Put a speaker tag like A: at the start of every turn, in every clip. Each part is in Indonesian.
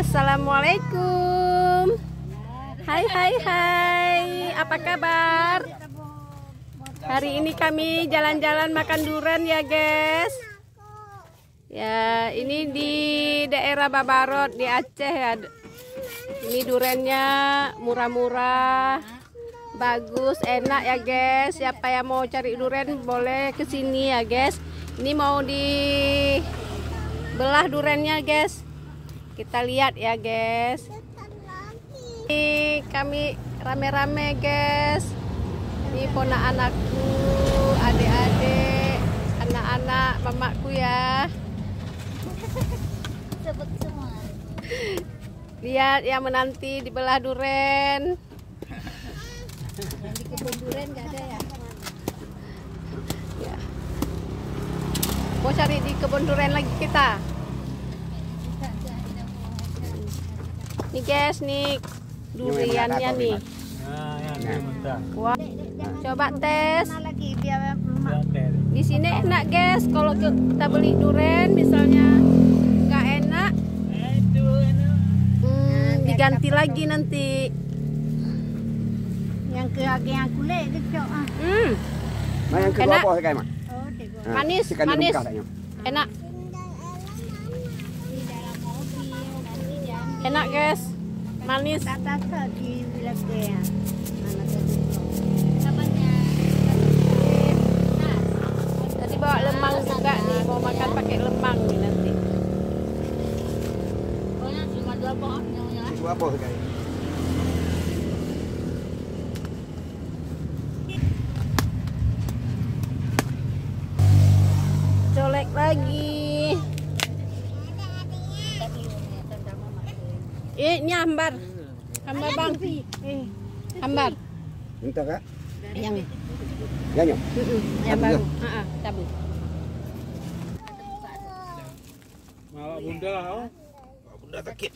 A: Assalamualaikum. Hai, apa kabar? Hari ini kami jalan-jalan makan durian ya guys. Ya, ini di daerah Babarot di Aceh ya. Ini duriannya murah-murah, bagus, enak ya guys. Siapa yang mau cari durian boleh ke sini ya guys. Ini mau dibelah duriannya guys. Kita lihat ya guys. Ini kami rame-rame guys. Ini ponak-anakku, adik-adik, anak-anak mamaku ya.
B: Sebut semua.
A: Lihat yang menanti dibelah durian.
B: Yang di kebun durian nggak ada ya?
A: Ya. Mau cari di kebun durian lagi kita. Nih guys, nih duriannya nih. Wah, coba tes.
B: Lagi biar
A: Di sini enak guys. Kalau kita beli durian misalnya nggak enak, diganti lagi nanti.
B: yang yang kulit itu cok.
C: Yang kedua
A: Enak.
C: apa sekali mak?
B: Oh, tengok.
A: Manis,
C: Ikan
A: manis,
C: buka katanya.
A: enak,
B: Di dalam mobil nanti diambil.
A: enak guys, manis.
B: Tata di belakang. Mana tadi? Kapannya?
A: Tadi bawa lemang juga nih, mau makan pakai lemang nih nanti.
B: Pokoknya cuma 2 pohon nyonya.
C: Kedua apa sekali?
A: Colek lagi. Ini hambar, hambar bang, hambar.
C: Minta kak?
A: Yang
C: Ganyo.
A: yang baru. Cabai.
D: Malah bunda lah.
C: Bunda sakit.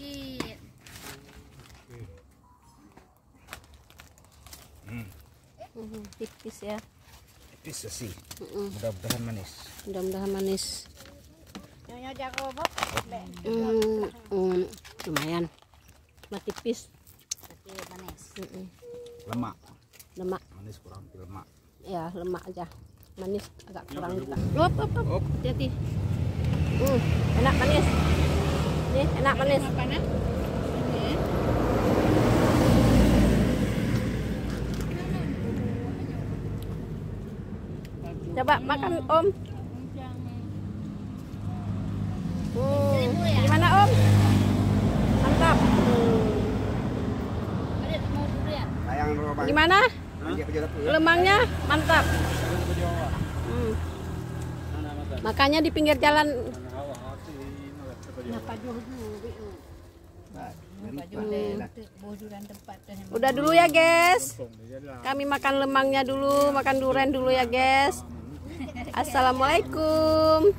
A: Tipis ya.
C: Tipis sih. Mudah-mudahan manis.
A: Mudah-mudahan manis.
B: Nyonya jago apa?
A: Lumayan. Cuma tipis.
B: Tapi manis.
C: Lemak.
A: Lemak.
C: Manis kurang lemak.
A: Ya, lemak aja. Manis agak kurang juga. Up. Hati-hati. Enak manis. Nih, enak manis. Coba makan Om. Gimana Om? Mantap.
C: Sayang rumah.
A: Gimana? Lemangnya mantap. Makanya di pinggir jalan.
B: Kenapa dulu?
A: Udah dulu ya guys. Kami makan lemangnya dulu, makan durian dulu ya guys. Assalamualaikum.